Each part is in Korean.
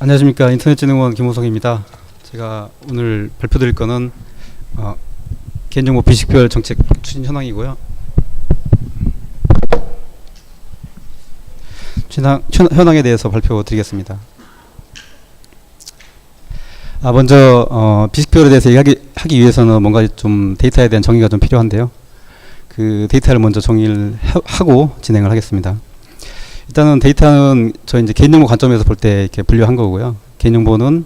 안녕하십니까. 인터넷진흥원 김호성입니다. 제가 오늘 발표드릴 거는 개인정보 비식별 정책 추진 현황이고요. 현황에 대해서 발표드리겠습니다. 먼저 비식별에 대해서 얘기하기 위해서는 뭔가 좀 데이터에 대한 정의가 좀 필요한데요. 그 데이터를 먼저 정의를 하고 진행을 하겠습니다. 일단은 데이터는 저희 이제 개인정보 관점에서 볼 때 이렇게 분류한 거고요. 개인정보는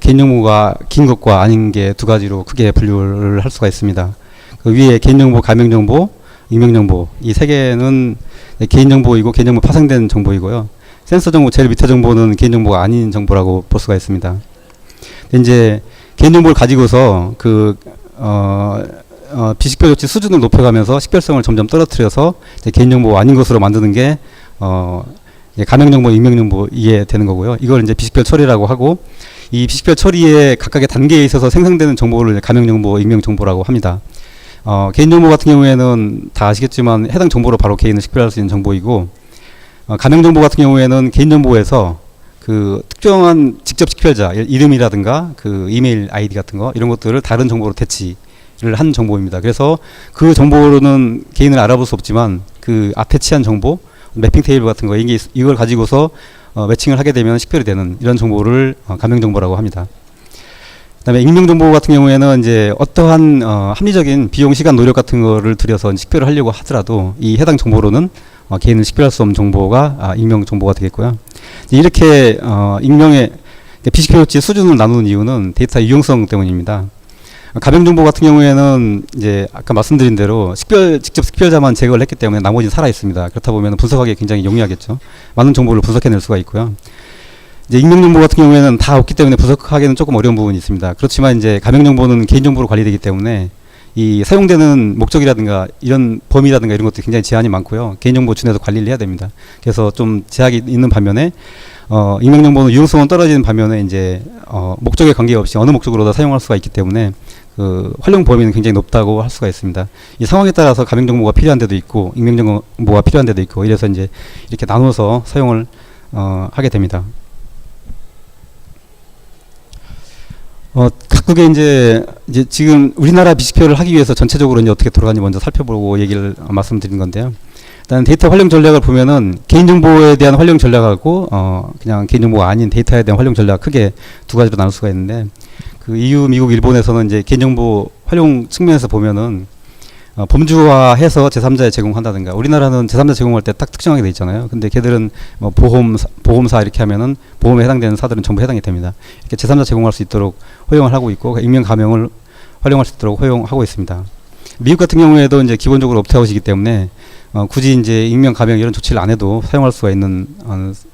개인정보가 긴 것과 아닌 게 두 가지로 크게 분류를 할 수가 있습니다. 그 위에 개인정보, 가명정보, 익명정보 이 세 개는 개인정보이고 개인정보 파생된 정보이고요. 센서 정보 제일 밑에 정보는 개인정보가 아닌 정보라고 볼 수가 있습니다. 근데 이제 개인정보를 가지고서 비식별 조치 수준을 높여가면서 식별성을 점점 떨어뜨려서 개인정보가 아닌 것으로 만드는 게 가명정보, 익명정보 이해 되는 거고요. 이걸 이제 비식별 처리라고 하고, 이 비식별 처리의 각각의 단계에 있어서 생성되는 정보를 가명정보, 익명정보라고 합니다. 개인정보 같은 경우에는 다 아시겠지만 해당 정보로 바로 개인을 식별할 수 있는 정보이고, 가명정보 같은 경우에는 개인정보에서 그 특정한 직접 식별자, 이름이라든가 그 이메일 아이디 같은 거 이런 것들을 다른 정보로 대치를 한 정보입니다. 그래서 그 정보로는 개인을 알아볼 수 없지만 그 아태치한 정보, 매핑 테이블 같은 거 이걸 가지고서 매칭을 하게 되면 식별이 되는 이런 정보를 가명정보라고 합니다. 그다음에 익명정보 같은 경우에는 이제 어떠한 합리적인 비용, 시간, 노력 같은 거를 들여서 식별을 하려고 하더라도 이 해당 정보로는 개인을 식별할 수 없는 정보가 익명정보가 되겠고요. 이렇게 익명의 비식별 조치 수준을 나누는 이유는 데이터 유용성 때문입니다. 가명정보 같은 경우에는 이제 아까 말씀드린 대로 직접 식별자만 제거를 했기 때문에 나머지는 살아 있습니다. 그렇다 보면 분석하기 굉장히 용이하겠죠. 많은 정보를 분석해낼 수가 있고요. 이제 익명정보 같은 경우에는 다 없기 때문에 분석하기는 조금 어려운 부분이 있습니다. 그렇지만 이제 가명정보는 개인정보로 관리되기 때문에 이 사용되는 목적이라든가 이런 범위라든가 이런 것도 굉장히 제한이 많고요. 개인정보 준에서 관리를 해야 됩니다. 그래서 좀 제약이 있는 반면에 익명정보는 유용성은 떨어지는 반면에 이제 목적에 관계없이 어느 목적으로도 사용할 수가 있기 때문에 그 활용 범위는 굉장히 높다고 할 수가 있습니다. 이 상황에 따라서 가명정보가 필요한 데도 있고 익명정보가 필요한 데도 있고 이래서 이제 이렇게 나눠서 사용을 하게 됩니다. 각국의 이제 지금 우리나라 비식별을 하기 위해서 전체적으로 이제 어떻게 돌아가는지 먼저 살펴보고 얘기를 말씀드린 건데요. 일단 데이터 활용 전략을 보면은 개인정보에 대한 활용 전략하고 그냥 개인정보가 아닌 데이터에 대한 활용 전략 크게 두 가지로 나눌 수가 있는데, 그 EU, 미국, 일본에서는 이제 개인정보 활용 측면에서 보면은 범주화해서 제3자에 제공한다든가, 우리나라는 제3자 제공할 때 딱 특정하게 돼 있잖아요. 근데 걔들은 뭐 보험사 이렇게 하면은 보험에 해당되는 사들은 전부 해당이 됩니다. 이렇게 제3자 제공할 수 있도록 허용을 하고 있고, 익명 가명을 활용할 수 있도록 허용하고 있습니다. 미국 같은 경우에도 이제 기본적으로 옵트아웃이기 때문에 굳이 이제 익명 가명 이런 조치를 안 해도 사용할 수가 있는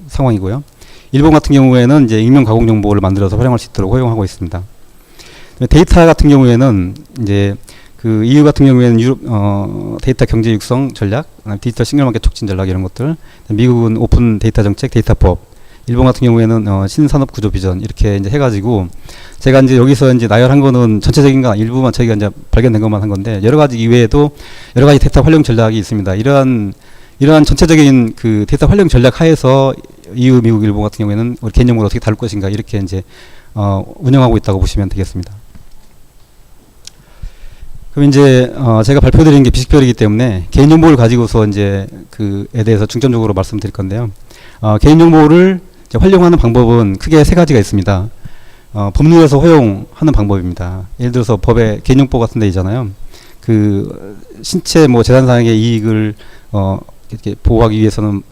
상황이고요. 일본 같은 경우에는 이제 익명 가공 정보를 만들어서 활용할 수 있도록 허용하고 있습니다. 데이터 같은 경우에는 이제 그 EU 같은 경우에는 데이터 경제 육성 전략, 디지털 싱글 마켓 촉진 전략 이런 것들, 미국은 오픈 데이터 정책, 데이터법, 일본 같은 경우에는 신산업 구조 비전 이렇게 이제 해가지고, 제가 이제 여기서 이제 나열한 거는 전체적인 거 일부만 저희가 이제 발견된 것만 한 건데, 여러 가지 이외에도 여러 가지 데이터 활용 전략이 있습니다. 이러한 전체적인 그 데이터 활용 전략 하에서 EU, 미국, 일본 같은 경우에는 우리 개인정보를 어떻게 다룰 것인가 이렇게 이제 운영하고 있다고 보시면 되겠습니다. 그럼 이제 제가 발표드린 게 비식별이기 때문에 개인정보를 가지고서 이제 그에 대해서 중점적으로 말씀드릴 건데요. 개인정보를 이제 활용하는 방법은 크게 세 가지가 있습니다. 법률에서 허용하는 방법입니다. 예를 들어서 법에 개인정보 같은 데 있잖아요. 그 신체 뭐 재산상의 이익을 이렇게 보호하기 위해서는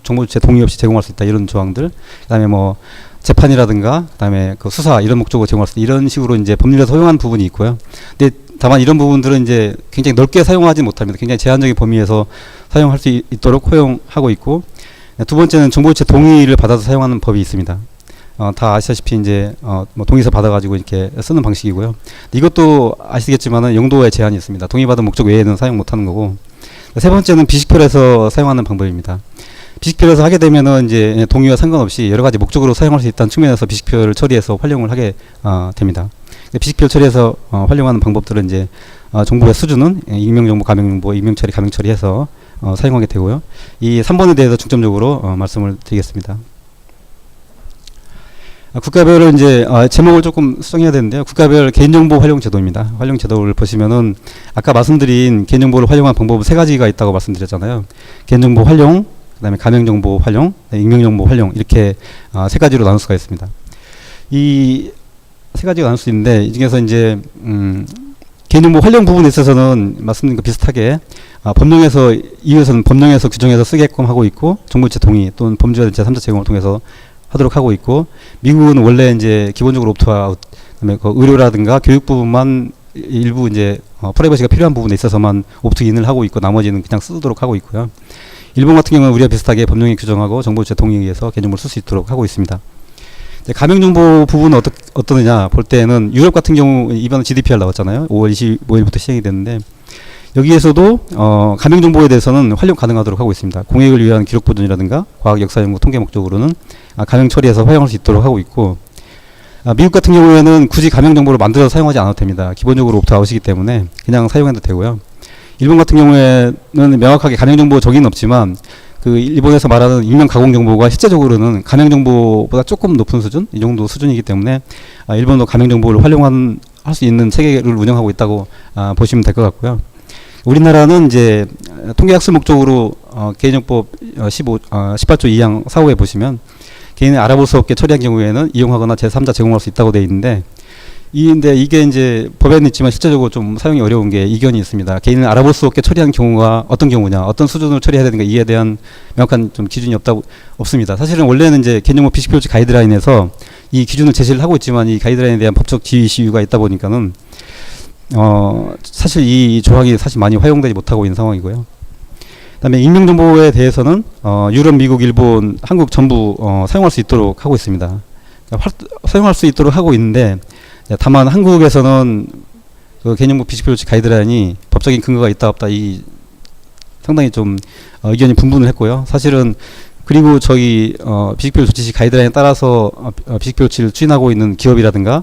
정보주체 동의 없이 제공할 수 있다 이런 조항들, 그다음에 뭐 재판이라든가 그다음에 그 수사 이런 목적으로 제공할 수 있다 이런 식으로 이제 법률에서 허용한 부분이 있고요. 근데 다만 이런 부분들은 이제 굉장히 넓게 사용하지 못합니다. 굉장히 제한적인 범위에서 사용할 수 있도록 허용하고 있고, 두 번째는 정보주체 동의를 받아서 사용하는 법이 있습니다. 다 아시다시피 이제 뭐 동의서 받아가지고 이렇게 쓰는 방식이고요. 이것도 아시겠지만은 용도에 제한이 있습니다. 동의받은 목적 외에는 사용 못하는 거고, 세 번째는 비식별에서 사용하는 방법입니다. 비식별에서 하게 되면은 이제 동의와 상관없이 여러 가지 목적으로 사용할 수 있다는 측면에서 비식별을 처리해서 활용을 하게 됩니다. 비식별 처리해서 활용하는 방법들은 이제 정보의 수준은 익명정보, 가명정보, 익명처리, 가명처리해서 사용하게 되고요. 이 3번에 대해서 중점적으로 말씀을 드리겠습니다. 국가별은 이제 제목을 조금 수정해야 되는데요. 국가별 개인정보 활용 제도입니다. 활용 제도를 보시면은 아까 말씀드린 개인정보를 활용한 방법은 세 가지가 있다고 말씀드렸잖아요. 개인정보 활용, 그다음에 가명정보 활용, 익명정보 활용 이렇게 세 가지로 나눌 수가 있습니다. 이 세 가지가 나눌 수 있는데 이 중에서 이제 개인정보 활용 부분에 있어서는 말씀드린 것 비슷하게 법령에서 이유에서는 법령에서 규정해서 쓰게끔 하고 있고 정부의 동의 또는 범죄자 제3자 제공을 통해서 하도록 하고 있고 미국은 원래 이제 기본적으로 옵트아웃 그다음에 그 의료라든가 교육 부분만 일부 이제 프라이버시가 필요한 부분에 있어서만 옵트인을 하고 있고 나머지는 그냥 쓰도록 하고 있고요. 일본 같은 경우는 우리와 비슷하게 법령에 규정하고 정보주체 동의에 의해서 개인정보를 쓸 수 있도록 하고 있습니다. 가명정보 부분은 어떠느냐 볼 때는 유럽 같은 경우 이번에 GDPR 나왔잖아요. 5월 25일부터 시행이 됐는데 여기에서도 가명정보에 대해서는 활용 가능하도록 하고 있습니다. 공익을 위한 기록 보존이라든가 과학 역사 연구 통계 목적으로는 가명 처리해서 활용할 수 있도록 하고 있고 미국 같은 경우에는 굳이 가명정보를 만들어서 사용하지 않아도 됩니다. 기본적으로 옵트아웃이기 때문에 그냥 사용해도 되고요. 일본 같은 경우에는 명확하게 가명정보 정의는 없지만 그 일본에서 말하는 익명 가공 정보가 실제적으로는 가명 정보보다 조금 높은 수준 이 정도 수준이기 때문에 일본도 가명 정보를 할 수 있는 체계를 운영하고 있다고 보시면 될 것 같고요. 우리나라는 이제 통계학습 목적으로 개인정보 18조 2항 4호에 보시면 개인이 알아볼 수 없게 처리한 경우에는 이용하거나 제3자 제공할 수 있다고 되어 있는데 근데 이게 이제 법에는 있지만 실제적으로 좀 사용이 어려운 게 이견이 있습니다. 개인을 알아볼 수 없게 처리한 경우가 어떤 경우냐, 어떤 수준으로 처리해야 되는가 이에 대한 명확한 좀 기준이 없습니다. 사실은 원래는 이제 개인정보 비식표시 가이드라인에서 이 기준을 제시를 하고 있지만 이 가이드라인에 대한 법적 지위 이슈가 있다 보니까는 사실 이 조항이 사실 많이 활용되지 못하고 있는 상황이고요. 그다음에 익명정보에 대해서는 유럽, 미국, 일본, 한국 전부 사용할 수 있도록 하고 있습니다. 사용할 수 있도록 하고 있는데 다만 한국에서는 그 개인정보 비식표시 가이드라인이 법적인 근거가 있다 없다 이 상당히 좀 의견이 분분을 했고요. 사실은 그리고 저희 비식표 조치시 가이드라인에 따라서 비식표 조치를 추진하고 있는 기업이라든가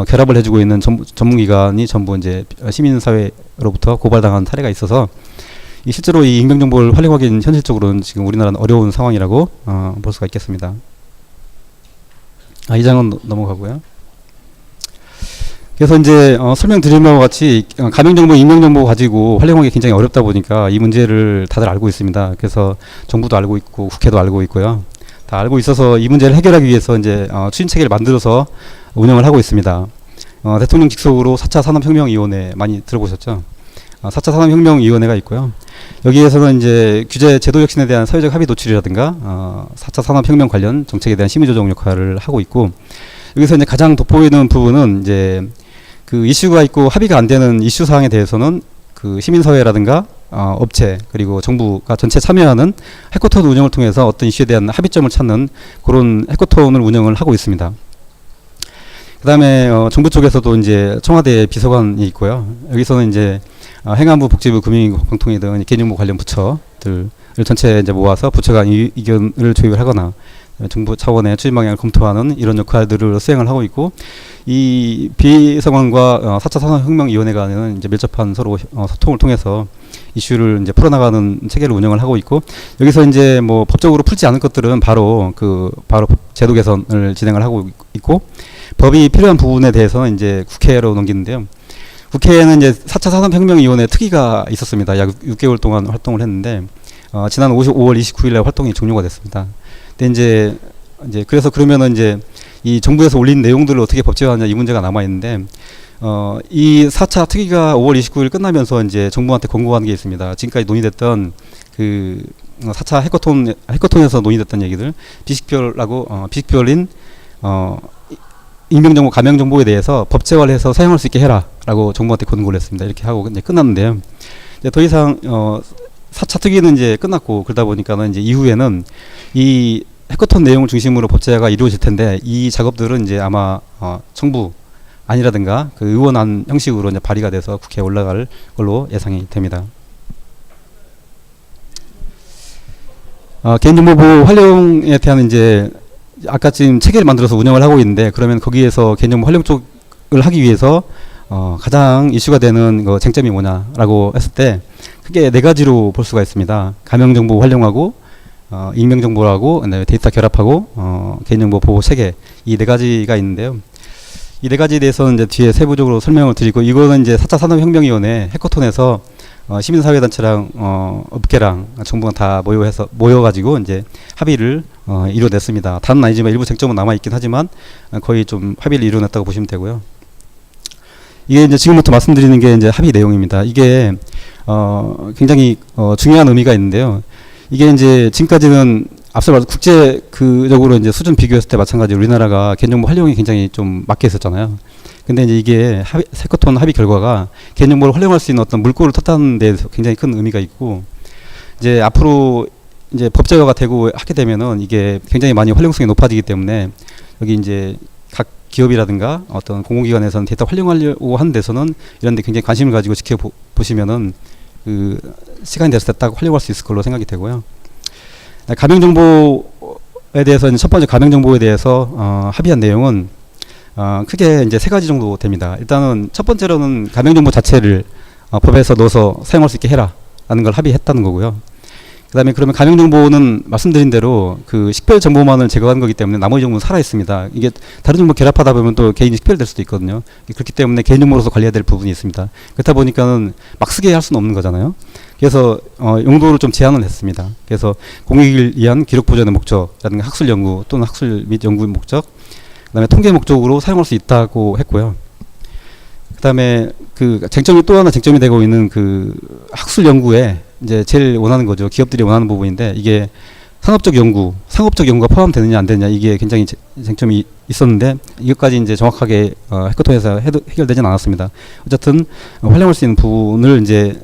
결합을 해주고 있는 전문기관이 전부 이제 시민사회로부터 고발당한 사례가 있어서 실제로 이 익명정보를 활용하기는 현실적으로는 지금 우리나라는 어려운 상황이라고 볼 수가 있겠습니다. 이 장은 넘어가고요. 그래서 이제 설명드린 바와 같이 가명정보, 익명정보 가지고 활용하기 굉장히 어렵다 보니까 이 문제를 다들 알고 있습니다. 그래서 정부도 알고 있고 국회도 알고 있고요. 다 알고 있어서 이 문제를 해결하기 위해서 이제 추진 체계를 만들어서 운영을 하고 있습니다. 대통령 직속으로 4차 산업혁명위원회 많이 들어보셨죠? 4차 산업혁명위원회가 있고요. 여기에서는 이제 규제 제도 혁신에 대한 사회적 합의 도출이라든가 4차 산업혁명 관련 정책에 대한 심의조정 역할을 하고 있고 여기서 이제 가장 돋보이는 부분은 이제 그 이슈가 있고 합의가 안 되는 이슈 사항에 대해서는 그 시민사회라든가 업체 그리고 정부가 전체 참여하는 해커톤 운영을 통해서 어떤 이슈에 대한 합의점을 찾는 그런 해커톤을 운영을 하고 있습니다. 그 다음에 정부 쪽에서도 이제 청와대 비서관이 있고요. 여기서는 이제 행안부, 복지부, 금융위공통위 등 개인정보 관련 부처들을 전체 이제 모아서 부처 간 의견을 조율하거나 정부 차원의 추진 방향을 검토하는 이런 역할들을 수행을 하고 있고 이 비서관과 4차 산업혁명위원회 간에는 이제 밀접한 서로 소통을 통해서 이슈를 이제 풀어나가는 체계를 운영을 하고 있고 여기서 이제 뭐 법적으로 풀지 않은 것들은 바로 제도 개선을 진행을 하고 있고 법이 필요한 부분에 대해서는 이제 국회로 넘기는데요. 국회에는 이제 4차 산업혁명위원회 특위가 있었습니다. 약 6개월 동안 활동을 했는데 지난 5월 29일에 활동이 종료가 됐습니다. 근데 이제 그래서 그러면은 이제 이 정부에서 올린 내용들을 어떻게 법제화하냐 이 문제가 남아 있는데 이 4차 특위가 5월 29일 끝나면서 이제 정부한테 권고하는 게 있습니다. 지금까지 논의됐던 그 4차 해커톤에서 논의됐던 얘기들 비식별인 익명정보, 가명정보에 대해서 법제화를 해서 사용할 수 있게 해라라고 정부한테 권고를 했습니다. 이렇게 하고 이제 끝났는데요. 이제 더 이상 4차 특위는 이제 끝났고 그러다 보니까는 이제 이후에는 이 해커톤 내용을 중심으로 법제화가 이루어질 텐데 이 작업들은 이제 아마 정부 안이라든가 그 의원안 형식으로 이제 발의가 돼서 국회에 올라갈 걸로 예상이 됩니다. 개인정보 보호 활용에 대한 이제 아까 지금 체계를 만들어서 운영을 하고 있는데 그러면 거기에서 개인정보 활용 쪽을 하기 위해서 가장 이슈가 되는 그 쟁점이 뭐냐라고 했을 때 크게 네 가지로 볼 수가 있습니다. 가명정보 활용하고 익명정보라고, 그다음에 데이터 결합하고, 개인정보 보호 체계, 이 네 가지가 있는데요. 이 네 가지에 대해서는 이제 뒤에 세부적으로 설명을 드리고, 이거는 이제 4차 산업혁명위원회 해커톤에서 시민사회단체랑 업계랑 정부가 다 모여가지고 이제 합의를 이뤄냈습니다. 다는 아니지만 일부 쟁점은 남아있긴 하지만 거의 좀 합의를 이뤄냈다고 보시면 되고요. 이게 이제 지금부터 말씀드리는 게 이제 합의 내용입니다. 이게 굉장히 중요한 의미가 있는데요. 이게 이제 지금까지는 앞서 말한 국제적으로 이제 수준 비교했을 때 마찬가지로 우리나라가 개인정보 활용이 굉장히 좀 막혀 있었잖아요. 근데 이제 이게 해커톤 합의 결과가 개인정보를 활용할 수 있는 어떤 물꼬를 텄다는 데에서 굉장히 큰 의미가 있고, 이제 앞으로 이제 법제화가 되고 하게 되면은 이게 굉장히 많이 활용성이 높아지기 때문에 여기 이제 각 기업이라든가 어떤 공공기관에서는 데이터 활용하려고 하는 데서는 이런 데 굉장히 관심을 가지고 지켜보시면은 그 시간이 됐을 때 딱 활용할 수 있을 걸로 생각이 되고요. 가명정보에 대해서 첫 번째 가명정보에 대해서 합의한 내용은 크게 이제 세 가지 정도 됩니다. 일단은 첫 번째로는 가명정보 자체를 법에서 넣어서 사용할 수 있게 해라라는 걸 합의했다는 거고요. 그 다음에 그러면 가명정보는 말씀드린 대로 그 식별 정보만을 제거한 거기 때문에 나머지 정보는 살아 있습니다. 이게 다른 정보 결합하다 보면 또 개인이 식별될 수도 있거든요. 그렇기 때문에 개인정보로서 관리해야 될 부분이 있습니다. 그렇다 보니까는 막 쓰게 할 수는 없는 거잖아요. 그래서 용도를 좀 제한을 했습니다. 그래서 공익을 위한 기록 보존의 목적이라든가 학술 연구 또는 학술 및 연구 목적, 그다음에 통계 목적으로 사용할 수 있다고 했고요. 그다음에 그 쟁점이 또 하나 쟁점이 되고 있는 그 학술 연구에 이제 제일 원하는 거죠. 기업들이 원하는 부분인데 이게 상업적 연구가 포함되느냐 안 되느냐 이게 굉장히 쟁점이 있었는데 이것까지 이제 정확하게 해커톤에서 해결되진 않았습니다. 어쨌든 활용할 수 있는 부분을 이제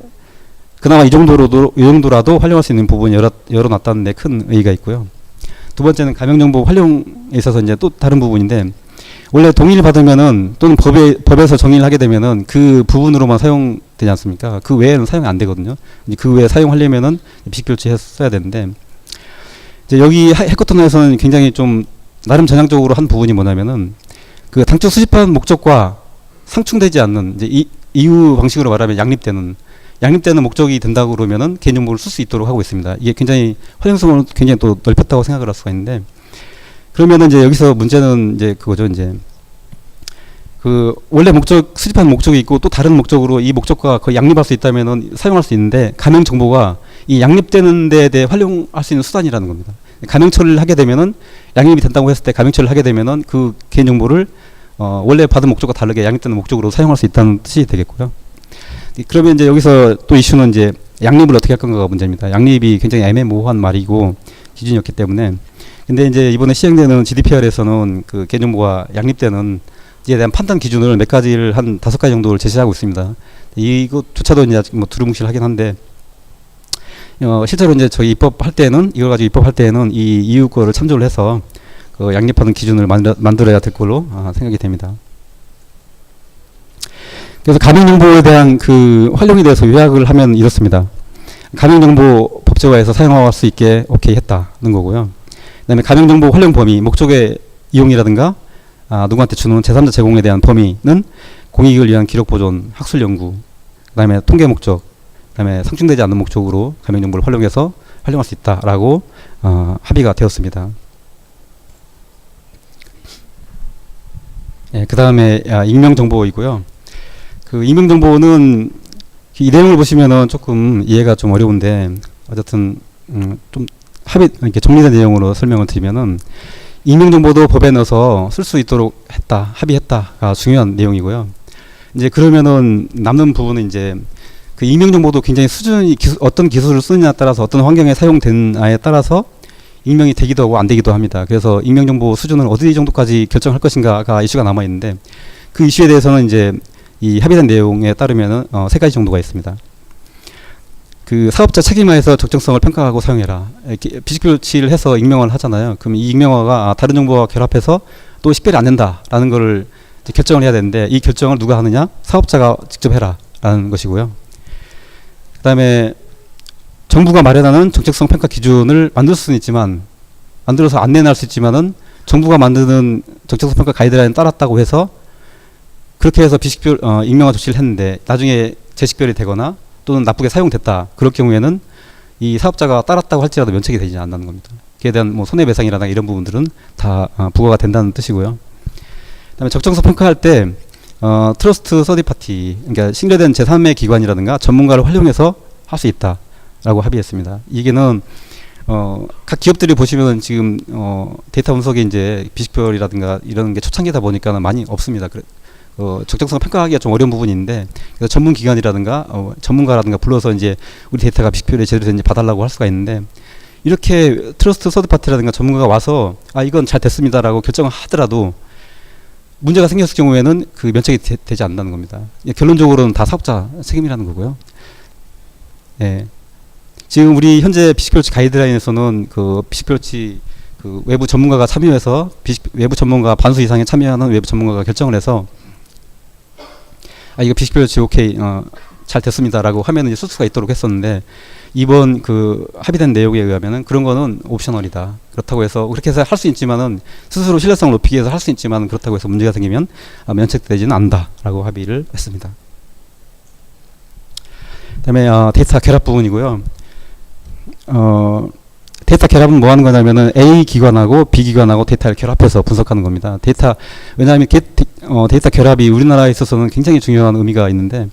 그나마 이 정도라도 활용할 수 있는 부분 열어놨다는 데 큰 의의가 있고요. 두 번째는 가명정보 활용에 있어서 이제 또 다른 부분인데, 원래 동의를 받으면은 또는 법에서 정의를 하게 되면은 그 부분으로만 사용되지 않습니까? 그 외에는 사용이 안 되거든요. 그 외에 사용하려면은 비식별치했어야 되는데, 이제 여기 해커톤에서는 굉장히 좀 나름 전향적으로 한 부분이 뭐냐면은 그 당초 수집한 목적과 상충되지 않는 이제 이후 방식으로 말하면 양립되는 목적이 된다고 그러면은 개인정보를 쓸 수 있도록 하고 있습니다. 이게 굉장히 활용성을 굉장히 또 넓혔다고 생각을 할 수가 있는데, 그러면은 이제 여기서 문제는 이제 그거죠. 이제 그 원래 수집한 목적이 있고 또 다른 목적으로 이 목적과 거의 양립할 수 있다면은 사용할 수 있는데, 가명 정보가 이 양립되는 데에 대해 활용할 수 있는 수단이라는 겁니다. 가명 처리를 하게 되면은 양립이 된다고 했을 때 가명 처리를 하게 되면은 그 개인 정보를 원래 받은 목적과 다르게 양립되는 목적으로 사용할 수 있다는 뜻이 되겠고요. 그러면 이제 여기서 또 이슈는 이제 양립을 어떻게 할 건가가 문제입니다. 양립이 굉장히 애매모호한 말이고 기준이었기 때문에, 근데 이제 이번에 시행되는 GDPR에서는 그 개인정보가 양립되는 이에 대한 판단 기준을 몇 가지를 한 5가지 정도를 제시하고 있습니다. 이것조차도 이제 아직 뭐 두루뭉실하긴 한데, 실제로 이제 저희 입법할 때는 이걸 가지고 입법할 때는 이 EU 거를 참조를 해서 그 양립하는 기준을 만들어야 될 걸로 생각이 됩니다. 그래서 가명정보에 대한 그 활용에 대해서 요약을 하면 이렇습니다. 가명정보 법제화해서 사용할 수 있게 오케이 했다는 거고요. 그 다음에 가명정보 활용 범위, 목적의 이용이라든가 누구한테 주는 제3자 제공에 대한 범위는 공익을 위한 기록 보존, 학술 연구, 그 다음에 통계 목적, 그 다음에 상충되지 않는 목적으로 가명정보를 활용해서 활용할 수 있다라고 합의가 되었습니다. 그 다음에 익명정보이고요. 그 익명정보는 이 내용을 보시면은 조금 이해가 좀 어려운데, 어쨌든 좀 이렇게 정리된 내용으로 설명을 드리면은, 익명정보도 법에 넣어서 쓸 수 있도록 합의했다가 중요한 내용이고요. 이제 그러면은 남는 부분은 이제 그 익명정보도 굉장히 어떤 기술을 쓰느냐에 따라서 어떤 환경에 사용되느냐에 따라서 익명이 되기도 하고 안 되기도 합니다. 그래서 익명정보 수준을 어디 정도까지 결정할 것인가가 이슈가 남아 있는데, 그 이슈에 대해서는 이제 이 합의된 내용에 따르면은 3가지 정도가 있습니다. 그 사업자 책임하에서 적정성을 평가하고 사용해라. 이렇게 비식별치를 해서 익명화를 하잖아요. 그럼 이 익명화가 다른 정보와 결합해서 또 식별이 안 된다라는 거를 이제 결정을 해야 되는데, 이 결정을 누가 하느냐? 사업자가 직접 해라라는 것이고요. 그 다음에 정부가 마련하는 적정성 평가 기준을 만들 수는 있지만, 만들어서 안내는 할 수 있지만은 정부가 만드는 적정성 평가 가이드라인에 따랐다고 해서 그렇게 해서 익명화 조치를 했는데 나중에 재식별이 되거나 또는 나쁘게 사용됐다. 그럴 경우에는 이 사업자가 따랐다고 할지라도 면책이 되지 않는다는 겁니다. 그에 대한 뭐 손해배상이라든가 이런 부분들은 다 부과가 된다는 뜻이고요. 그다음에 적정성 평가할 때 트러스트 서디 파티, 그러니까 신뢰된 제3의 기관이라든가 전문가를 활용해서 할 수 있다라고 합의했습니다. 이게는 각 기업들이 보시면 지금 데이터 분석에 이제 비식별이라든가 이런 게 초창기다 보니까는 많이 없습니다. 적정성 평가하기가 좀 어려운 부분이 있는데, 그래서 전문 기관이라든가 전문가라든가 불러서 이제 우리 데이터가 비식별이 제대로 되는지 봐달라고 할 수가 있는데, 이렇게 트러스트 서드 파티라든가 전문가가 와서 이건 잘 됐습니다라고 결정을 하더라도 문제가 생겼을 경우에는 그 면책이 되지 않는다는 겁니다. 결론적으로는 다 사업자 책임이라는 거고요. 예. 지금 우리 현재 비식별치 가이드라인에서는 그 비식별치 그 외부 전문가가 참여해서 외부 전문가 반수 이상에 참여하는 외부 전문가가 결정을 해서 이거 비식별치 오케이 잘 됐습니다라고 하면 이제 쓸 수가 있도록 했었는데, 이번 그 합의된 내용에 의하면은 그런 거는 옵셔널이다. 그렇다고 해서 그렇게 해서 할 수 있지만은 스스로 신뢰성을 높이기 위해서 할 수 있지만, 그렇다고 해서 문제가 생기면 면책되지는 않는다라고 합의를 했습니다. 그다음에 데이터 결합 부분이고요. 데이터 결합은 뭐 하는 거냐면은 A 기관하고 B 기관하고 데이터를 결합해서 분석하는 겁니다. 왜냐하면 데이터 결합이 우리나라에 있어서는 굉장히 중요한 의미가 있는데,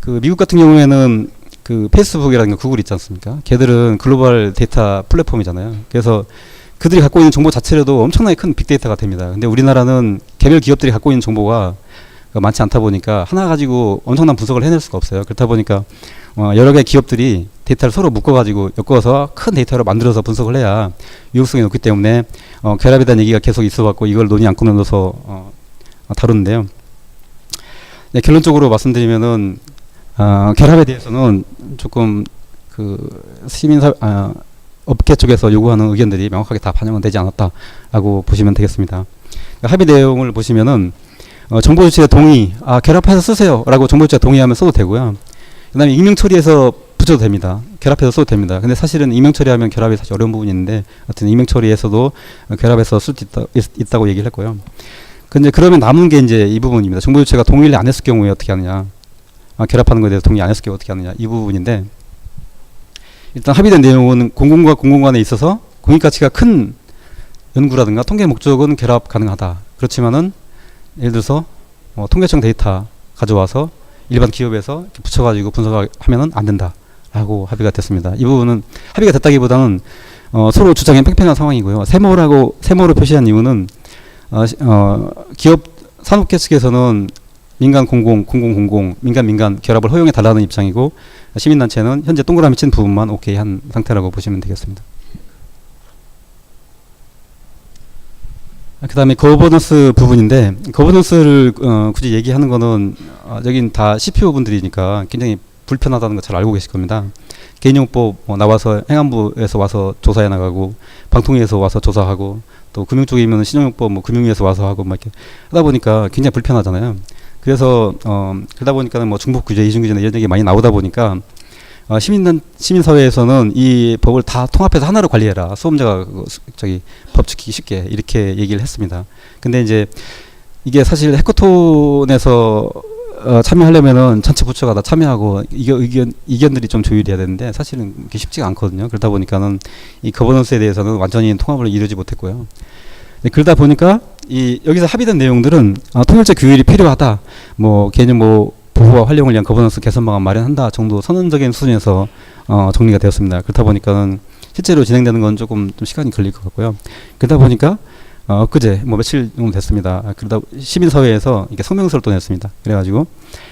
그 미국 같은 경우에는 그 페이스북이라든가 구글 있지 않습니까? 걔들은 글로벌 데이터 플랫폼이잖아요. 그래서 그들이 갖고 있는 정보 자체로도 엄청나게 큰 빅데이터가 됩니다. 근데 우리나라는 개별 기업들이 갖고 있는 정보가 많지 않다 보니까 하나 가지고 엄청난 분석을 해낼 수가 없어요. 그렇다 보니까 여러 개의 기업들이 데이터를 서로 묶어가지고 엮어서 큰 데이터로 만들어서 분석을 해야 유용성이 높기 때문에 결합에 대한 얘기가 계속 있어갖고 이걸 논의 안건에 넣어서 다루는데요. 네, 결론적으로 말씀드리면은 결합에 대해서는 조금 그 업계 쪽에서 요구하는 의견들이 명확하게 다 반영은 되지 않았다라고 보시면 되겠습니다. 합의 내용을 보시면은 정보 유출의 동의, 결합해서 쓰세요라고 정보 유출에 동의하면 써도 되고요. 그다음에 익명 처리해서 붙여도 됩니다. 결합해서 써도 됩니다. 근데 사실은 익명 처리하면 결합이 사실 어려운 부분이 있는데, 하여튼 익명 처리해서도 결합해서 쓸 수 있다고 얘기를 했고요. 근데 그러면 남은 게 이제 이 부분입니다. 정보 유출가 동의를 안 했을 경우에 어떻게 하느냐, 결합하는 것에 대해서 동의 안 했을 경우에 어떻게 하느냐, 이 부분인데, 일단 합의된 내용은 공공과 공공 간에 있어서 공익가치가 큰 연구라든가 통계 목적은 결합 가능하다. 그렇지만은 예를 들어서 통계청 데이터 가져와서 일반 기업에서 붙여가지고 분석하면은 안 된다라고 합의가 됐습니다. 이 부분은 합의가 됐다기보다는 서로 주장이 팽팽한 상황이고요. 세모로 표시한 이유는 기업 산업계 측에서는 민간 공공, 공공 공공, 민간 결합을 허용해 달라는 입장이고, 시민단체는 현재 동그라미 친 부분만 오케이 한 상태라고 보시면 되겠습니다. 그 다음에 거버넌스 부분인데, 거버넌스를 굳이 얘기하는 거는 여긴 다 CPO 분들이니까 굉장히 불편하다는 거 잘 알고 계실 겁니다. 개인정보법 나와서 행안부에서 와서 조사해 나가고, 방통위에서 와서 조사하고, 또 금융 쪽이면 신용정보법 금융위에서 와서 하고 막 이렇게 하다 보니까 굉장히 불편하잖아요. 그래서 그러다 보니까는 뭐 중복 규제, 이중 규제 이런 얘기 많이 나오다 보니까 시민사회에서는 이 법을 다 통합해서 하나로 관리해라. 수험자가 법 지키기 쉽게 이렇게 얘기를 했습니다. 근데 이제 이게 사실 해커톤에서 참여하려면은 전체 부처가 다 참여하고 의견들이 좀 조율해야 되는데, 사실은 그게 쉽지가 않거든요. 그러다 보니까는 이 거버넌스에 대해서는 완전히 통합을 이루지 못했고요. 그러다 보니까 여기서 합의된 내용들은 통일적 규율이 필요하다, 개인정보 보호와 활용을 위한 거버넌스 개선 방안 마련한다 정도 선언적인 수준에서 정리가 되었습니다. 그렇다 보니까는 실제로 진행되는 건 조금 좀 시간이 걸릴 것 같고요. 그러다 보니까 엊그제 며칠 정도 됐습니다. 그러다 시민사회에서 이렇게 성명서를 또 냈습니다. 그래가지고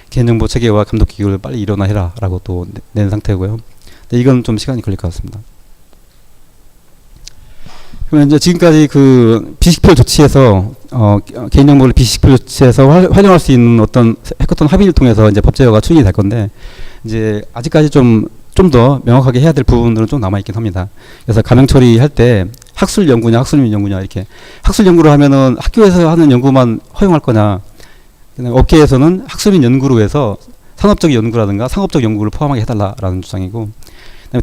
개인정보 체계와 감독 기구를 빨리 일어나해라라고 또 낸 상태고요. 근데 이건 좀 시간이 걸릴 것 같습니다. 그러면 이제 지금까지 그 비식별 조치에서 개인정보를 비식별 조치에서 활용할 수 있는 어떤 해커톤 합의를 통해서 이제 법 제도가 추진이 될 건데, 이제 아직까지 좀 더 명확하게 해야 될 부분들은 좀 남아 있긴 합니다. 그래서 가명 처리할 때 학술 연구냐 학술민 연구냐, 이렇게 학술 연구를 하면은 학교에서 하는 연구만 허용할 거냐, 업계에서는 학술민 연구로 해서 산업적 연구라든가 상업적 연구를 포함하게 해달라라는 주장이고,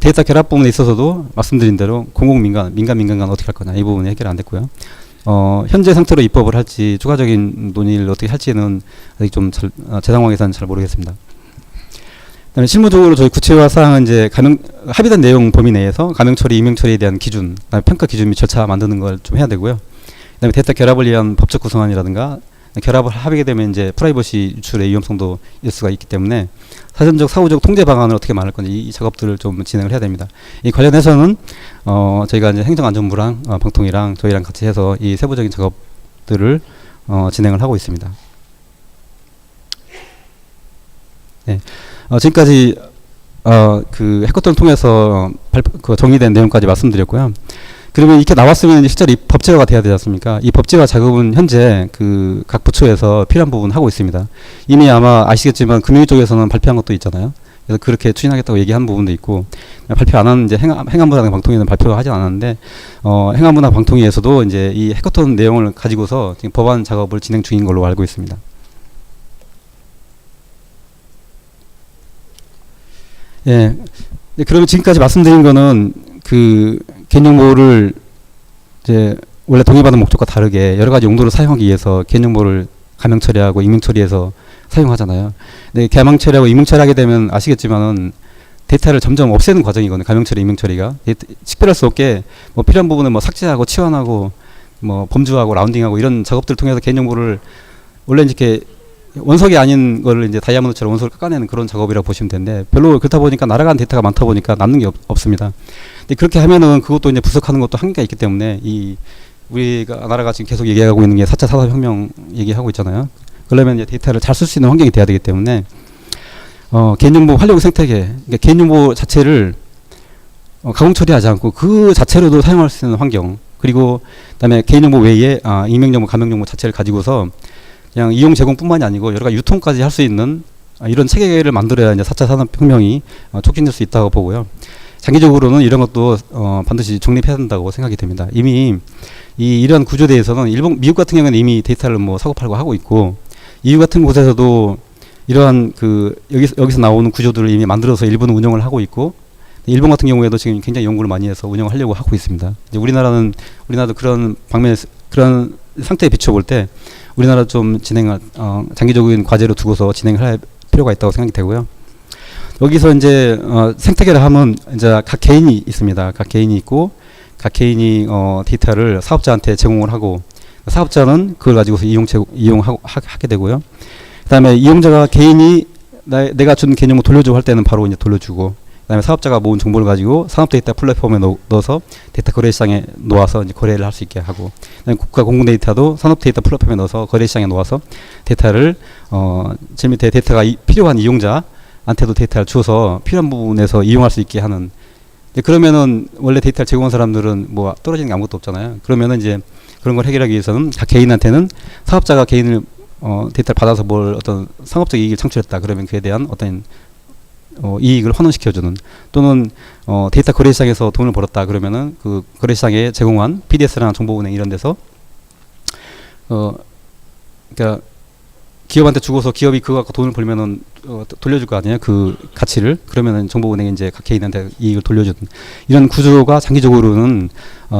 데이터 결합 부분에 있어서도 말씀드린 대로 민간 간 어떻게 할 거냐, 이 부분이 해결 안 됐고요. 현재 상태로 입법을 할지 추가적인 논의를 어떻게 할지는 아직 좀 제 상황에서는 잘 모르겠습니다. 그다음에 실무적으로 저희 구체화 사항은 이제 합의된 내용 범위 내에서 가명 처리, 임명 처리에 대한 기준, 그다음에 평가 기준 및 절차 만드는 걸 좀 해야 되고요. 그다음에 데이터 결합을 위한 법적 구성안이라든가 결합을 하게 되면 이제 프라이버시 유출의 위험성도 있을 수가 있기 때문에 사전적 사후적 통제 방안을 어떻게 만들 건지 이 작업들을 좀 진행을 해야 됩니다. 이 관련해서는 저희가 이제 행정안전부랑 방통위랑 저희랑 같이 해서 이 세부적인 작업들을 진행을 하고 있습니다. 네. 지금까지 그 해커톤을 통해서 정리된 내용까지 말씀드렸고요. 그러면 이렇게 나왔으면 실제로 이 법제화가 돼야 되지 않습니까? 이 법제화 작업은 현재 그 각 부처에서 필요한 부분 하고 있습니다. 이미 아마 아시겠지만 금융위 쪽에서는 발표한 것도 있잖아요. 그래서 그렇게 추진하겠다고 얘기한 부분도 있고, 발표 안 하는 이제 행안부랑 방통위는 발표하지 않았는데, 행안부나 방통위에서도 이제 이 해커톤 내용을 가지고서 지금 법안 작업을 진행 중인 걸로 알고 있습니다. 예. 그러면 지금까지 말씀드린 거는 그 개인정보를 이제 원래 동의받은 목적과 다르게 여러 가지 용도로 사용하기 위해서 개인정보를 가명 처리하고 임명 처리해서 사용하잖아요. 근데 가명 처리하고 임명 처리하게 되면 아시겠지만은 데이터를 점점 없애는 과정이거든요. 가명 처리, 임명 처리가 식별할 수 없게 뭐 필요한 부분은 뭐 삭제하고 치환하고 뭐 범주하고 라운딩하고 이런 작업들을 통해서 개인정보를 원래 이렇게 원석이 아닌 거를 이제 다이아몬드처럼 원석을 깎아내는 그런 작업이라고 보시면 되는데 별로 그렇다 보니까 날아가는 데이터가 많다 보니까 남는 게 없습니다. 근데 그렇게 하면은 그것도 이제 부족하는 것도 한계가 있기 때문에 우리가 나라가 지금 계속 얘기하고 있는 게 4차 산업혁명 얘기하고 있잖아요. 그러면 이제 데이터를 잘 쓸 수 있는 환경이 돼야 되기 때문에 개인정보 활용 생태계, 그러니까 개인정보 자체를 가공 처리하지 않고 그 자체로도 사용할 수 있는 환경, 그리고 그다음에 개인정보 외에 임명정보, 가명정보 자체를 가지고서 그냥 이용 제공뿐만이 아니고 여러 가지 유통까지 할 수 있는 이런 체계를 만들어야 이제 4차 산업혁명이 촉진될 수 있다고 보고요. 장기적으로는 이런 것도 반드시 정립해야 된다고 생각이 됩니다. 이미 이러한 구조대에서는 미국 같은 경우는 이미 데이터를 뭐 사고팔고 하고 있고, EU 같은 곳에서도 이러한 여기서 나오는 구조들을 이미 만들어서 일부는 운영을 하고 있고, 일본 같은 경우에도 지금 굉장히 연구를 많이 해서 운영하려고 하고 있습니다. 이제 우리나라도 그런 그런 상태에 비춰볼 때 우리나라 좀 장기적인 과제로 두고서 진행을 할 필요가 있다고 생각이 되고요. 여기서 이제 생태계를 하면 이제 각 개인이 있습니다. 각 개인이 있고, 각 개인이 데이터를 사업자한테 제공을 하고, 사업자는 그걸 가지고서 이용하게 되고요. 그다음에 이용자가 개인이 내가 준 개념을 돌려주고 할 때는 바로 이제 돌려주고, 그다음에 사업자가 모은 정보를 가지고 산업 데이터 플랫폼에 넣어서 데이터 거래 시장에 놓아서 이제 거래를 할 수 있게 하고, 그다음에 국가 공공 데이터도 산업 데이터 플랫폼에 넣어서 거래 시장에 놓아서 데이터를 제일 밑에 데이터가 필요한 이용자한테도 데이터를 주어서 필요한 부분에서 이용할 수 있게 하는. 그러면은 원래 데이터를 제공한 사람들은 뭐 떨어지는 게 아무것도 없잖아요. 그러면은 이제 그런 걸 해결하기 위해서는 각 개인한테는 사업자가 개인을 데이터를 받아서 어떤 상업적 이익을 창출했다. 그러면 그에 대한 어떤 이익을 환원시켜주는, 또는 데이터 거래시장에서 돈을 벌었다. 그러면은 그 거래시장에 제공한 PDS랑 정보은행 이런 데서 그러니까 기업한테 주고서 기업이 그거 갖고 돈을 벌면은 돌려줄 거 아니에요. 그 가치를. 그러면은 정보은행이 이제 각 개인한테 이익을 돌려주는 이런 구조가 장기적으로는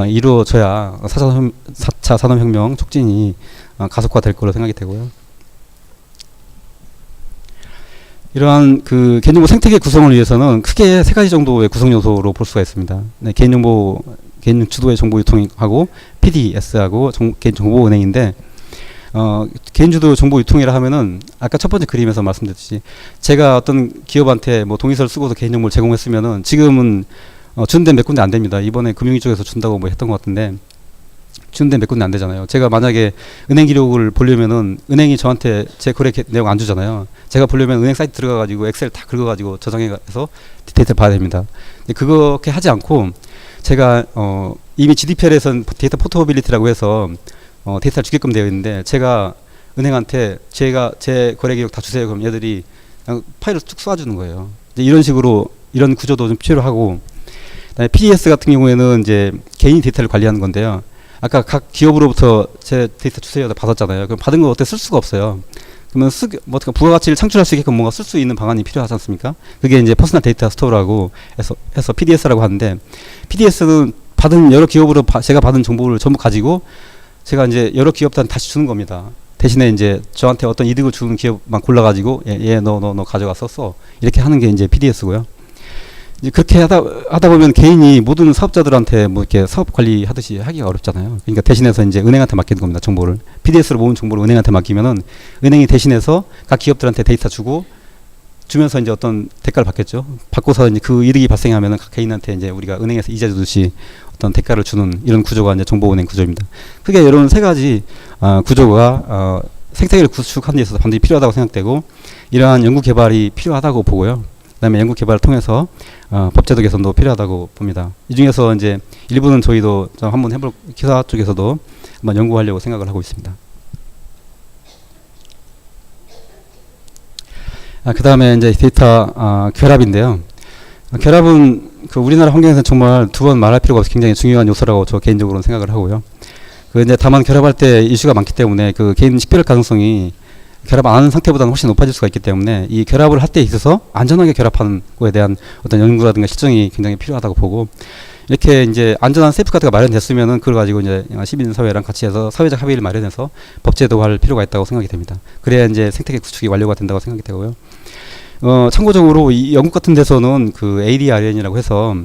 이루어져야 4차 산업혁명 촉진이 가속화될 거로 생각이 되고요. 이러한 그 개인정보 생태계 구성을 위해서는 크게 3가지 정도의 구성 요소로 볼 수가 있습니다. 네, 개인 주도의 정보 유통하고 PDS하고 개인 정보은행인데, 개인 주도 정보 유통이라 하면은 아까 첫 번째 그림에서 말씀드렸듯이 제가 어떤 기업한테 뭐 동의서를 쓰고서 개인 정보를 제공했으면은 지금은 주는 데몇 군데 안 됩니다. 이번에 금융위 쪽에서 준다고 뭐 했던 것 같은데 주는 데 몇 군데 안 되잖아요. 제가 만약에 은행 기록을 보려면은 은행이 저한테 제 거래 내용 안 주잖아요. 제가 보려면 은행 사이트 들어가가지고 엑셀 다 긁어가지고 저장해서 데이터를 봐야 됩니다. 근데 그렇게 하지 않고 제가 이미 GDPR에서는 데이터 포터빌리티라고 해서 데이터를 주게끔 되어 있는데, 제가 은행한테 제 거래 기록 다 주세요. 그럼 얘들이 그냥 파일을 쭉 쏴주는 거예요. 이제 이런 식으로 이런 구조도 좀 필요하고, 그다음에 PDS 같은 경우에는 이제 개인 데이터를 관리하는 건데요. 아까 각 기업으로부터 제 데이터 주세요 받았잖아요. 그럼 받은 거 어떻게 쓸 수가 없어요. 그러면 부가가치를 창출할 수 있게끔 뭔가 쓸 수 있는 방안이 필요하지 않습니까? 그게 이제 퍼스널 데이터 스토어라고 해서 PDS라고 하는데, PDS는 여러 기업으로 제가 받은 정보를 전부 가지고 제가 이제 여러 기업들한테 다시 주는 겁니다. 대신에 이제 저한테 어떤 이득을 주는 기업만 골라가지고 너 가져가 썼어. 이렇게 하는 게 이제 PDS고요. 이제 그렇게 하다 보면 개인이 모든 사업자들한테 뭐 이렇게 사업 관리하듯이 하기가 어렵잖아요. 그러니까 대신해서 이제 은행한테 맡기는 겁니다. 정보를. PDS로 모은 정보를 은행한테 맡기면은 은행이 대신해서 각 기업들한테 데이터 주면서 이제 어떤 대가를 받겠죠. 받고서 이제 그 이득이 발생하면은 각 개인한테 이제 우리가 은행에서 이자 주듯이 어떤 대가를 주는 이런 구조가 이제 정보은행 구조입니다. 크게 이런 세 가지 구조가 생태계를 구축하는 데 있어서 반드시 필요하다고 생각되고 이러한 연구 개발이 필요하다고 보고요. 그다음에 연구 개발을 통해서 법제도 개선도 필요하다고 봅니다. 이 중에서 이제 일부는 저희도 좀 한번 해볼 기사 쪽에서도 한번 연구하려고 생각을 하고 있습니다. 그다음에 이제 데이터 결합인데요. 결합은 그 우리나라 환경에서 정말 두 번 말할 필요가 없이 굉장히 중요한 요소라고 저 개인적으로는 생각을 하고요. 그 이제 다만 결합할 때 이슈가 많기 때문에 그 개인 식별 가능성이 결합 안 하는 상태보다는 훨씬 높아질 수가 있기 때문에 이 결합을 할 때 있어서 안전하게 결합하는 거에 대한 어떤 연구라든가 실증이 굉장히 필요하다고 보고 이렇게 이제 안전한 세이프가드가 마련됐으면은 그걸 가지고 이제 시민사회랑 같이 해서 사회적 합의를 마련해서 법제도화할 필요가 있다고 생각이 됩니다. 그래야 이제 생태계 구축이 완료가 된다고 생각이 되고요. 참고적으로 이 영국 같은 데서는 그 ADRN이라고 해서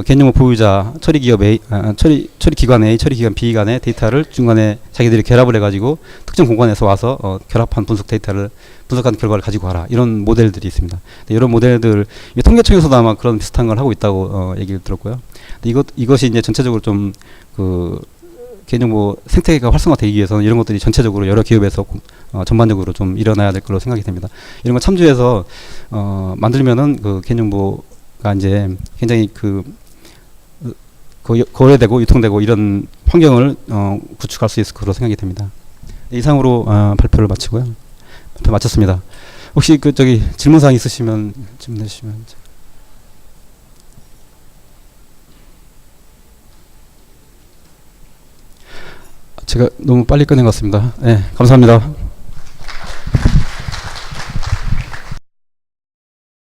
개인정보 보유자 처리 기업 A, 처리 기관 A, 처리 기관 B 간의 데이터를 중간에 자기들이 결합을 해가지고 특정 공간에서 와서 결합한 분석 데이터를 분석한 결과를 가지고 와라 이런 모델들이 있습니다. 이런 모델들 통계청에서도 아마 그런 비슷한 걸 하고 있다고 얘기를 들었고요. 이것이 이제 전체적으로 좀 그 개인정보 생태계가 활성화되기 위해서는 이런 것들이 전체적으로 여러 기업에서 전반적으로 좀 일어나야 될 걸로 생각이 됩니다. 이런 거 참조해서 만들면은 그 개인정보가 이제 굉장히 거래되고 유통되고 이런 환경을 구축할 수 있을 거로 생각이 됩니다. 이상으로 발표를 마치고요. 발표 마쳤습니다. 혹시 그 질문사항 있으시면 질문해 주시면. 제가 너무 빨리 끝낸 것 같습니다. 네, 감사합니다.